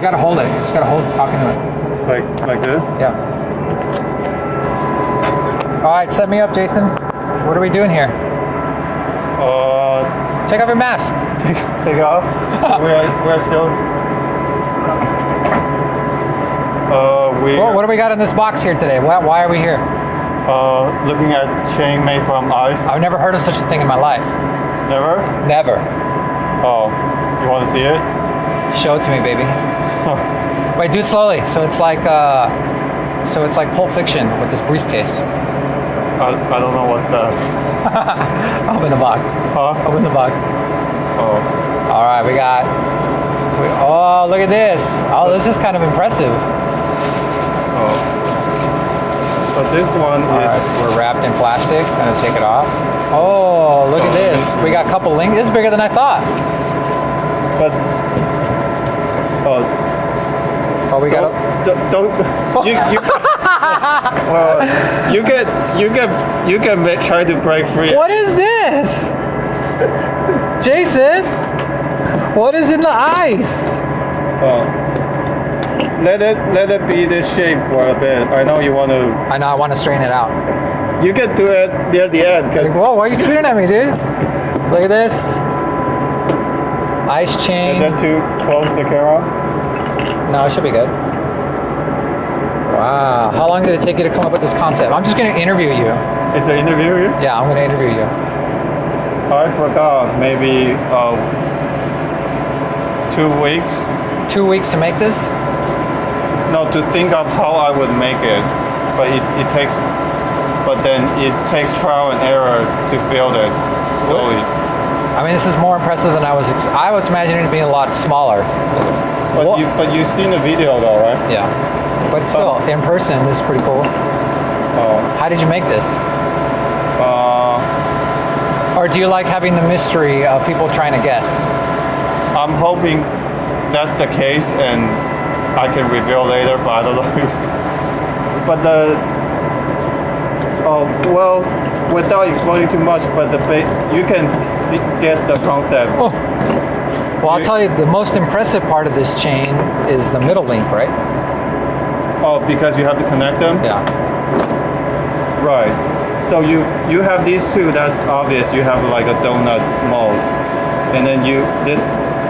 gotta hold it. You just gotta hold talking to it. Like this? Yeah. All right, set me up, Jason. What are we doing here? Take off your mask. Take off. we're still. What do we got in this box here today? Why are we here? Looking at chain made from ice. I've never heard of such a thing in my life. Never? Never. Oh, you want to see it? Show it to me, baby. Wait, do it slowly. So it's like Pulp Fiction with this briefcase. I don't know what's that. Open the box. Huh? Open the box. Oh. All right, oh, look at this. Oh, this is kind of impressive. Oh. But this one All right, we're wrapped in plastic. Gonna take it off. Oh, look at this. We got a couple links. This is bigger than I thought. But we got. Don't you can try to break free. What is this, Jason? What is in the ice? Let it be this shape for a bit. I know you want to. I know. I want to straighten it out. You can do it near the end. Whoa! Why are you spitting at me, dude? Look at this. Ice chain. Is that too close to the camera? No, it should be good. Wow. How long did it take you to come up with this concept? I'm just going to interview you. It's an interview? Yeah, I'm going to interview you. I forgot. Maybe 2 weeks. 2 weeks to make this? No, to think of how I would make it. But then it takes trial and error to build it slowly. I mean, this is more impressive than I was imagining it being a lot smaller. But you've seen the video though, right? Yeah. But still, in person, this is pretty cool. How did you make this? Or do you like having the mystery of people trying to guess? I'm hoping that's the case, and I can reveal later, but I don't know. But well, without explaining too much, but you can guess the concept. Oh. Well, I'll tell you, the most impressive part of this chain is the middle link, right? Oh, because you have to connect them? Yeah. Right. So you have these two, that's obvious. You have like a donut mold. And then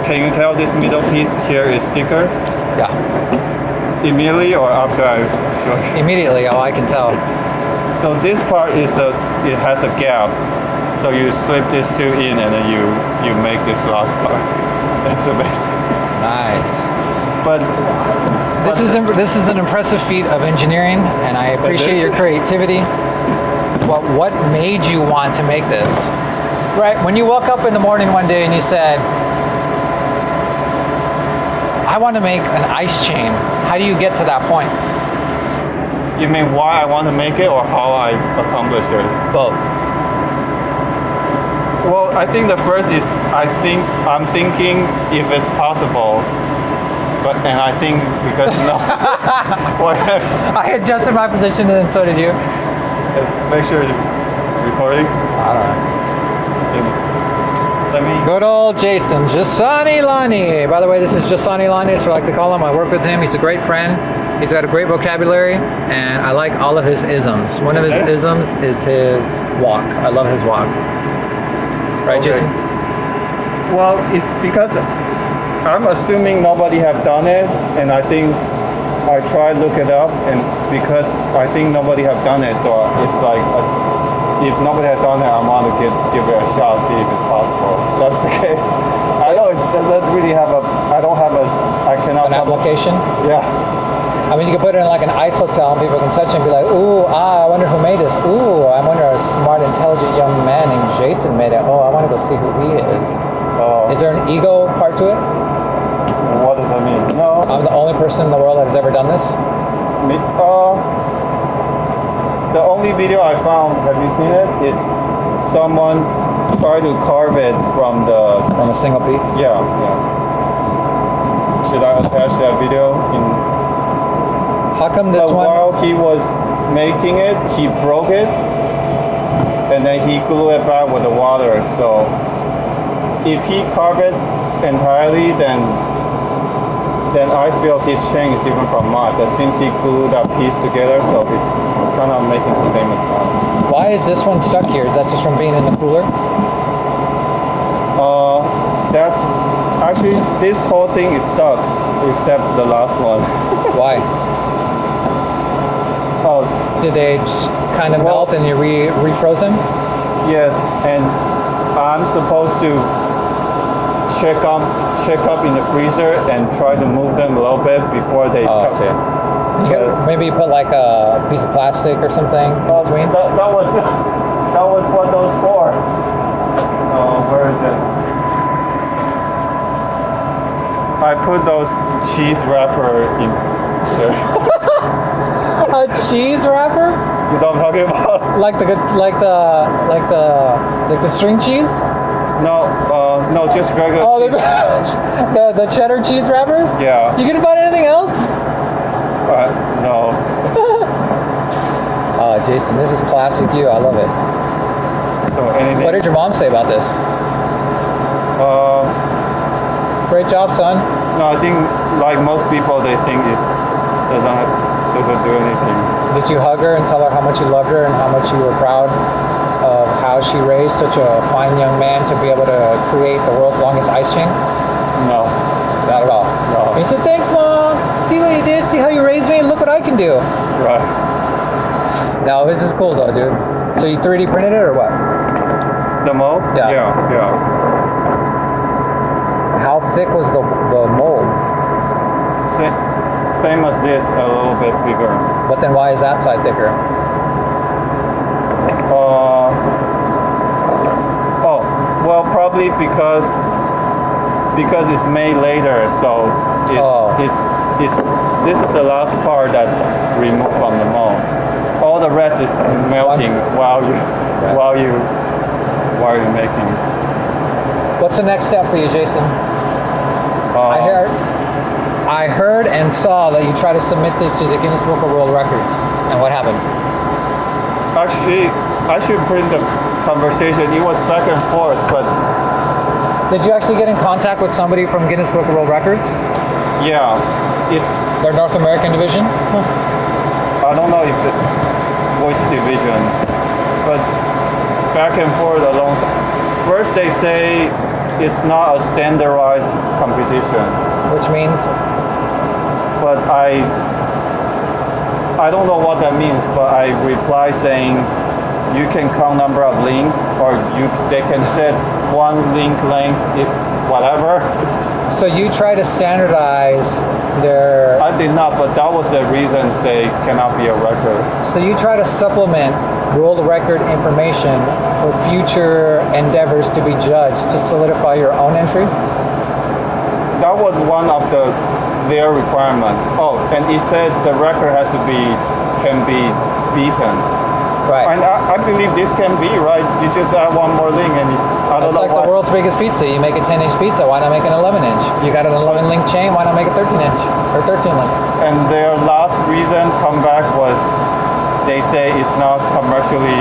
can you tell this middle piece here is thicker? Yeah. Immediately or after I show you? Immediately, I can tell. So this part it has a gap. So you slip these two in and then you make this last part. That's amazing. Nice. But this is an impressive feat of engineering, and I appreciate your creativity. What made you want to make this? Right, when you woke up in the morning one day and you said, I want to make an ice chain. How do you get to that point? You mean why I want to make it or how I accomplish it? Both. Well, I think the first is I'm thinking if it's possible, and I think because no. I adjusted my position and so did you. Make sure you're recording. I don't know. Let me. Good old Jason, Jasani Lani. By the way, this is Jasani Lani, as we like to call him. I work with him. He's a great friend. He's got a great vocabulary, and I like all of his isms. One of his isms is his walk. I love his walk. Right, Okay. Jason? Well, it's because I'm assuming nobody have done it, and I think I tried look it up, and because I think nobody have done it, so it's like if nobody has done it, I want to give it a shot, see if it's possible. That's the case. I know it doesn't really have I cannot. An application? Yeah. I mean, you can put it in like an ice hotel, and people can touch it and be like, ooh, I wonder who made this. Ooh, I wonder a smart, intelligent young man named Jason made it. Oh, I want to go see who he is. Is there an ego part to it? What does that mean? No. I'm the only person in the world that has ever done this? The only video I found, have you seen it? It's someone tried to carve it from a single piece? Yeah. Should I attach that video? How come this one? While he was making it, he broke it, and then he glued it back with the water. So if he carved it entirely, then then I feel his chain is different from mine. But since he glued that piece together, so it's kind of making the same as mine. Why is this one stuck here? Is that just from being in the cooler? That's actually, this whole thing is stuck except the last one. Why? Oh, Did they just kind of melt and you refroze them? yes, and I'm supposed to check up in the freezer and try to move them a little bit before they Oh, I see. You could maybe put like a piece of plastic or something in between. That was what those for. Where is it? I put those cheese wrapper in there. A cheese wrapper? You know what I'm talking about? Like the string cheese? No, just regular Oh, cheese. the cheddar cheese wrappers? Yeah. You couldn't find anything else? No. Oh, Jason, this is classic you. I love it. So anything. What did your mom say about this? Great job, son. No, I think like most people, they think it doesn't do anything. Did you hug her and tell her how much you loved her and how much you were proud of how she raised such a fine young man to be able to create the world's longest ice chain? No. Not at all. No. He said, "Thanks, Mom. See what you did? See how you raised me? Look what I can do." Right. No, this is cool though, dude. So you 3D printed it or what? The mold? Yeah. Yeah. How thick was the mold? Same as this, a little bit bigger. But then why is that side thicker? Well, probably because it's made later, so it's this is the last part that removed from the mold. All the rest is melting while you're making. What's the next step for you, Jason? I heard and saw that you tried to submit this to the Guinness Book of World Records. And what happened? Actually, I should print the conversation. It was back and forth, but Did you actually get in contact with somebody from Guinness Book of World Records? yeah, it's Their North American division? I don't know if which division, but back and forth along. First they say it's not a standardized competition, Which means? but I don't know what that means. But I reply saying you can count number of links, or they can set one link length is whatever. So you try to standardize their... I did not, but that was the reason they cannot be a record. So you try to supplement world record information for future endeavors to be judged to solidify your own entry? That was one of their requirement. Oh, and it said the record can be beaten. Right. And I believe this can be, right? You just add one more link and I don't It's know like the world's biggest pizza. You make a 10-inch pizza, why not make an 11-inch? You got an 11-link chain, why not make a 13-inch or 13-link? And their last reason comeback was they say it's not commercially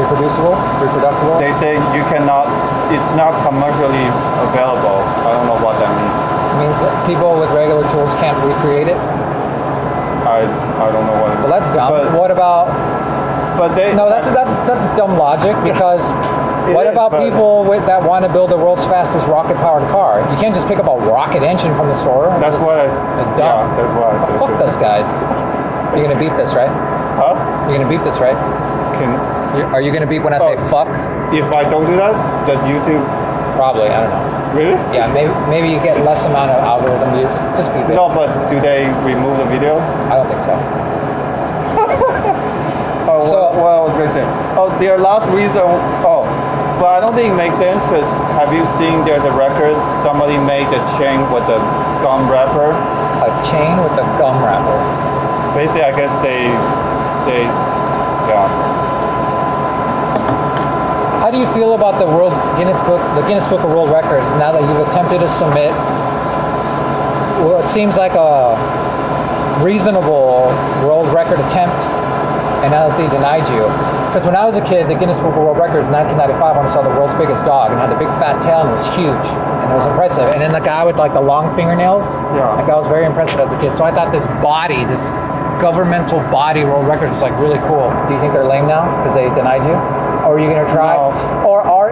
Reproductible? They say it's not commercially available. I don't know what that means. It means that people with regular tools can't recreate it? I don't know what it means. Well, that's dumb. But, What about... but they No, that's dumb logic, because what about people that want to build the world's fastest rocket-powered car? You can't just pick up a rocket engine from the store. That's why It's dumb. Yeah, that's why I said Fuck those guys. You're gonna beat this, right? Huh? You're gonna beat this, right? Are you gonna beat when I say fuck? If I don't do that, does YouTube Probably. I don't know. really? Yeah, maybe you get less amount of algorithm use. Just beat it. No, but do they remove the video? I don't think so. Oh, So- what I was going to say. Oh, their last reason. Oh, but I don't think it makes sense because have you seen there's a record somebody made the chain with the gum wrapper? A chain with a gum wrapper. Basically, I guess they yeah. How do you feel about the Guinness Book of World Records now that you've attempted to submit what seems like a reasonable world record attempt, and now that they denied you? Because when I was a kid, the Guinness Book of World Records in 1995, when I saw the world's biggest dog and had the big fat tail and it was huge and it was impressive. And then the guy with like the long fingernails, that guy was very impressive as a kid. So I thought this body, this governmental body world records was like really cool. Do you think they're lame now because they denied you? Or are you gonna try? No.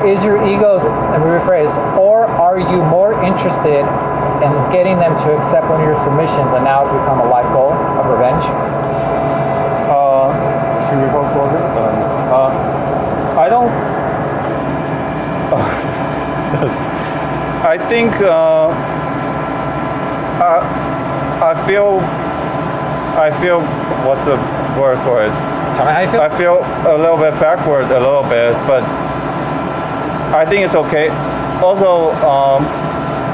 Is your egos, let me rephrase, or are you more interested in getting them to accept one of your submissions and now it's become a life goal of revenge? Should we go closer? I don't. I think I feel. What's the word for it? Tell me how you feel. I feel a little bit backward, a little bit, but I think it's okay. Also,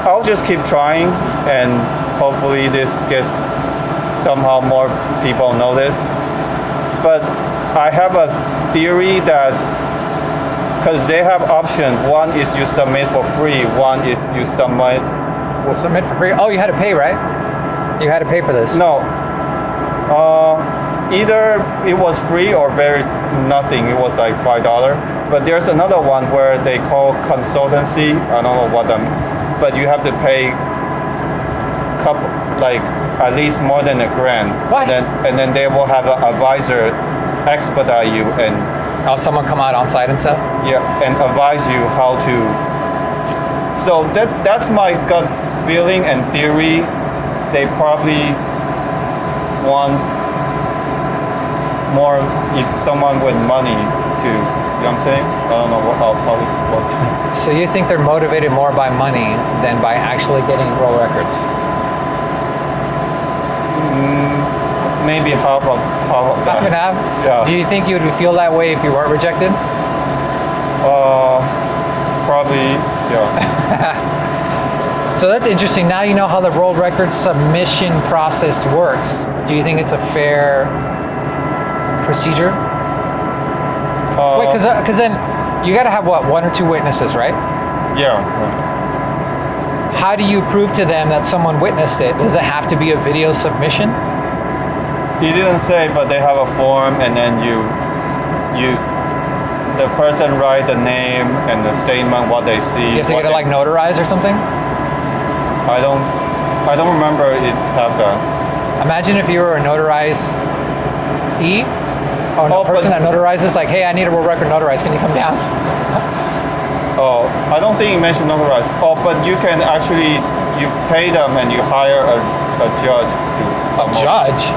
I'll just keep trying, and hopefully this gets somehow more people notice. But I have a theory that because they have option, one is you submit for free, one is you submit. Submit for free. Oh, you had to pay, right? You had to pay for this. No. Either it was free or very nothing. It was like $5. But there's another one where they call consultancy. I don't know what them, but you have to pay like at least more than $1,000. What? And then they will have an advisor expedite you and Someone come out on site and stuff. and advise you how to. So that's my gut feeling and theory. They probably want more if someone with money to, you know what I'm saying? I don't know what's. So you think they're motivated more by money than by actually getting world records? Maybe half of that. Half and half? Yeah. Do you think you would feel that way if you weren't rejected? Probably, yeah. So that's interesting. Now you know how the world record submission process works. Do you think it's a fair procedure? Wait, because then you got to have what, one or two witnesses, right? Yeah. How do you prove to them that someone witnessed it? Does it have to be a video submission? He didn't say, but they have a form, and then the person write the name and the statement, what they see. You have to get it like notarized or something? I don't remember it have that. Imagine if you were a notarized person that notarizes, like, hey, I need a world record notarized. Can you come down? Oh, I don't think you mentioned notarized. Oh, but you can actually, you pay them and you hire a judge to. A judge?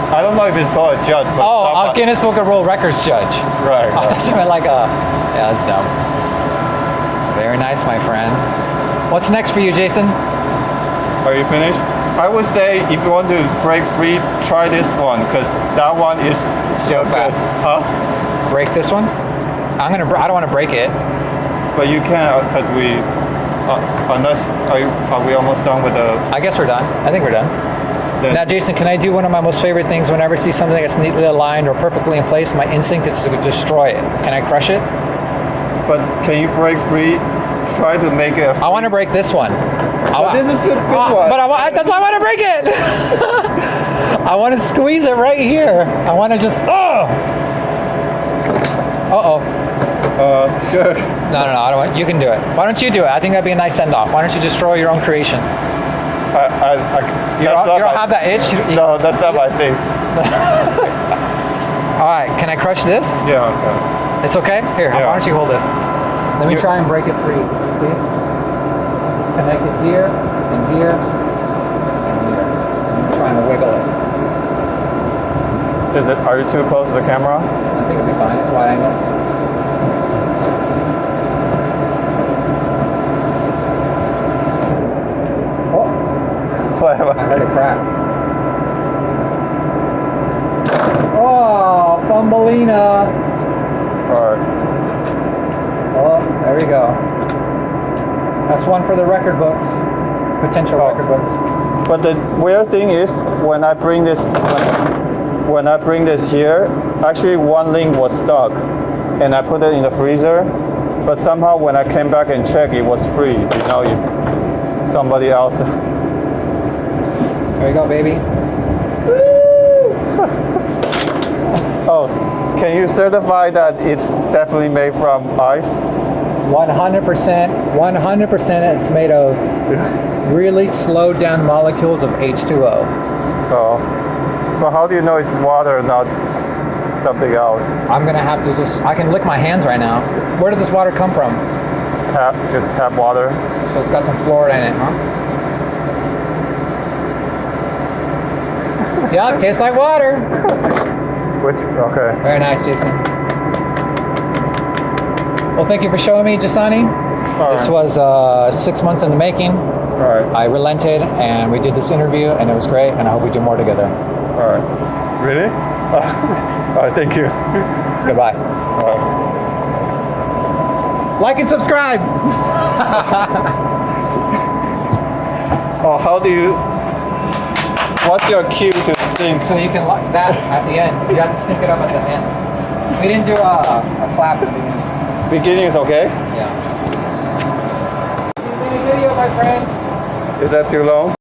I don't know if it's called a judge, but a Guinness Book of World Records judge. Right. I thought you meant like yeah, that's dumb. Very nice, my friend. What's next for you, Jason? Are you finished? I would say if you want to break free, try this one because that one is so fat. good. Huh? Break this one? I don't want to break it. But you can because we, unless are we almost done with the? I guess we're done. I think we're done. Now, Jason, can I do one of my most favorite things whenever I see something that's neatly aligned or perfectly in place? My instinct is to destroy it. Can I crush it? But can you break free? Try to make it. I want to break this one. This is a good one. But that's why I want to break it. I want to squeeze it right here. I want to just. Sure. No, I don't want. You can do it. Why don't you do it? I think that'd be a nice send off. Why don't you destroy your own creation? You don't have that itch? No, that's not my thing. All right, can I crush this? Yeah, okay. It's okay? Here, Yeah. why don't you hold this? Let me try and break it free. See? It's connected here, and here, and here. I'm trying to wiggle it. Are you too close to the camera? I think it'll be fine. It's wide angle. I heard it crack. Oh, Fumbleina. Alright. Oh, there we go. That's one for the record books. Potential record books. But the weird thing is, when I bring this here, actually one link was stuck, and I put it in the freezer. But somehow when I came back and checked, it was free. You know, if somebody else. There you go, baby. Oh, Can you certify that it's definitely made from ice? 100%, it's made of really slowed down molecules of H2O. Oh. But how do you know it's water, not something else? I'm gonna have to I can lick my hands right now. Where did this water come from? Just tap water. So it's got some fluoride in it, huh? Yeah, it tastes like water. Okay. Very nice, Jason. Well, thank you for showing me, Jasani. This was 6 months in the making. All right. I relented and we did this interview and it was great and I hope we do more together. All right. Really? All right, thank you. Goodbye. All right. Like and subscribe. Oh, how do you... What's your cue to sing? So you can lock that at the end. You have to sync it up at the end. We didn't do a clap at the beginning. Beginning is okay? Yeah. 2-minute video, my friend. Is that too long?